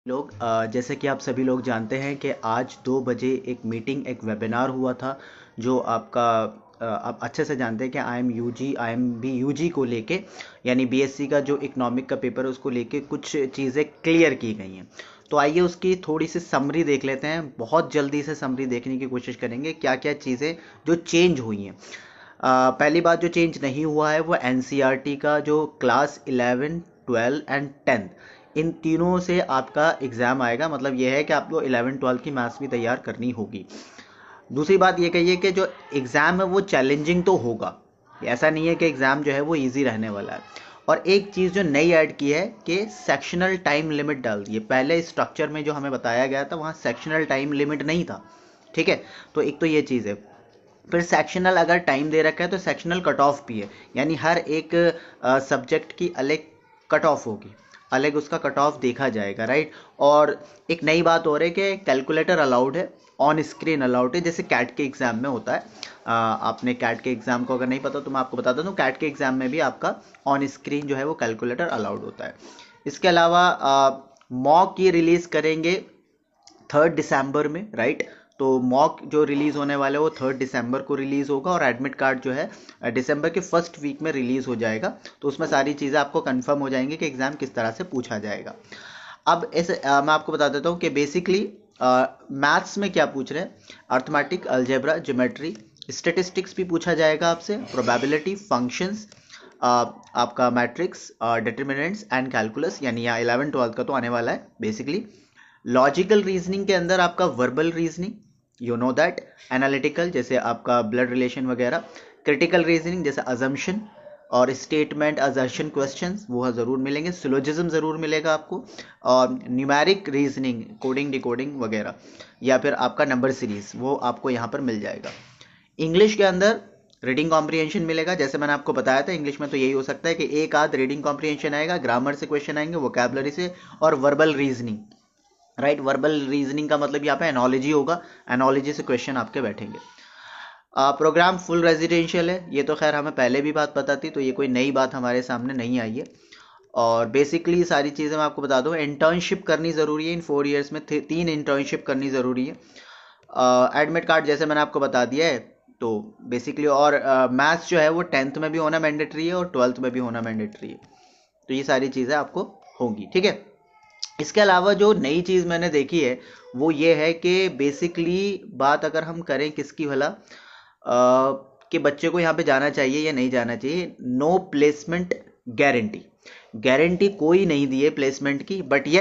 लोग जैसे कि आप सभी लोग जानते हैं कि आज 2 बजे एक मीटिंग एक वेबिनार हुआ था जो आपका आप अच्छे से जानते हैं कि आई एम बी यूजी को लेके यानी बीएससी का जो इकोनॉमिक का पेपर है उसको लेके कुछ चीज़ें क्लियर की गई हैं। तो आइए उसकी थोड़ी सी समरी देख लेते हैं, बहुत जल्दी से समरी देखने की कोशिश करेंगे क्या क्या चीज़ें जो चेंज हुई हैं। पहली बात जो चेंज नहीं हुआ है वो एनसीईआरटी का जो क्लास 11, 12 एंड 10 इन तीनों से आपका एग्ज़ाम आएगा। मतलब ये है कि आपको 11 12 की मैथ्स भी तैयार करनी होगी। दूसरी बात ये कहिए कि जो एग्ज़ाम है वो चैलेंजिंग तो होगा, ऐसा नहीं है कि एग्ज़ाम जो है वो इजी रहने वाला है। और एक चीज़ जो नई ऐड की है कि सेक्शनल टाइम लिमिट डाल दी है। पहले स्ट्रक्चर में जो हमें बताया गया था वहाँ सेक्शनल टाइम लिमिट नहीं था। ठीक है, तो एक तो ये चीज़ है। फिर सेक्शनल अगर टाइम दे रखा है तो सेक्शनल कट ऑफ भी है, यानी हर एक सब्जेक्ट की अलग कट ऑफ होगी, अलग उसका कट ऑफ देखा जाएगा, राइट। और एक नई बात हो रही है कि कैलकुलेटर अलाउड है, ऑन स्क्रीन अलाउड है, जैसे कैट के एग्जाम में होता है। आपने कैट के एग्जाम को अगर नहीं पता तो मैं आपको बताता हूँ, कैट के एग्जाम में भी आपका ऑन स्क्रीन जो है वो कैलकुलेटर अलाउड होता है। इसके अलावा मॉक ये रिलीज करेंगे 3 दिसंबर में, राइट। तो मॉक जो रिलीज होने वाला है वो 3 दिसंबर को रिलीज होगा और एडमिट कार्ड जो है दिसंबर के फर्स्ट वीक में रिलीज हो जाएगा। तो उसमें सारी चीज़ें आपको कंफर्म हो जाएंगी कि एग्जाम किस तरह से पूछा जाएगा। अब ऐसे मैं आपको बता देता हूँ कि बेसिकली मैथ्स में क्या पूछ रहे हैं। अर्थमेटिक, अलजेब्रा, ज्योमेट्री, स्टेटिस्टिक्स भी पूछा जाएगा आपसे, प्रोबेबिलिटी, फंक्शंस, आपका मैट्रिक्स, डिटर्मिनेंट्स एंड कैलकुलस, यानी यहाँ 11 12 का तो आने वाला है बेसिकली। लॉजिकल रीजनिंग के अंदर आपका verbal reasoning, you know that. Analytical जैसे आपका ब्लड रिलेशन वगैरह। क्रिटिकल रीजनिंग जैसे अजम्पशन और स्टेटमेंट असर्शन क्वेश्चंस वो ज़रूर मिलेंगे। सिलोजिज्म ज़रूर मिलेगा आपको। और न्यूमेरिक रीजनिंग, कोडिंग डिकोडिंग वगैरह, या फिर आपका नंबर सीरीज वो आपको यहाँ पर मिल जाएगा। इंग्लिश के अंदर रीडिंग कॉम्प्रिहेंशन मिलेगा, जैसे मैंने आपको बताया था। इंग्लिश में तो यही हो सकता है कि एक आध रीडिंग कॉम्प्रिहेंशन आएगा, ग्रामर से क्वेश्चन आएंगे, वोकैबलरी से, और verbal reasoning, right. Verbal reasoning का मतलब यहाँ पे एनोलॉजी होगा, एनोलॉजी से क्वेश्चन आपके बैठेंगे। प्रोग्राम फुल रेजिडेंशियल है, ये तो खैर हमें पहले भी बात पता थी, तो ये कोई नई बात हमारे सामने नहीं आई है। और बेसिकली सारी चीज़ें मैं आपको बता दूं, इंटर्नशिप करनी ज़रूरी है। इन 4 इयर्स में 3 इंटर्नशिप करनी ज़रूरी है। एडमिट कार्ड जैसे मैंने आपको बता दिया है। तो बेसिकली और मैथ्स जो है वो 10th में भी होना मैंडेटरी है और 12th में भी होना मैंडेटरी है। तो ये सारी चीज़ें आपको होंगी, ठीक है। इसके अलावा जो नई चीज़ मैंने देखी है वो ये है कि बेसिकली बात अगर हम करें किसकी भला, कि बच्चे को यहाँ पे जाना चाहिए या नहीं जाना चाहिए। नो प्लेसमेंट गारंटी, गारंटी कोई नहीं दी है प्लेसमेंट की, बट ये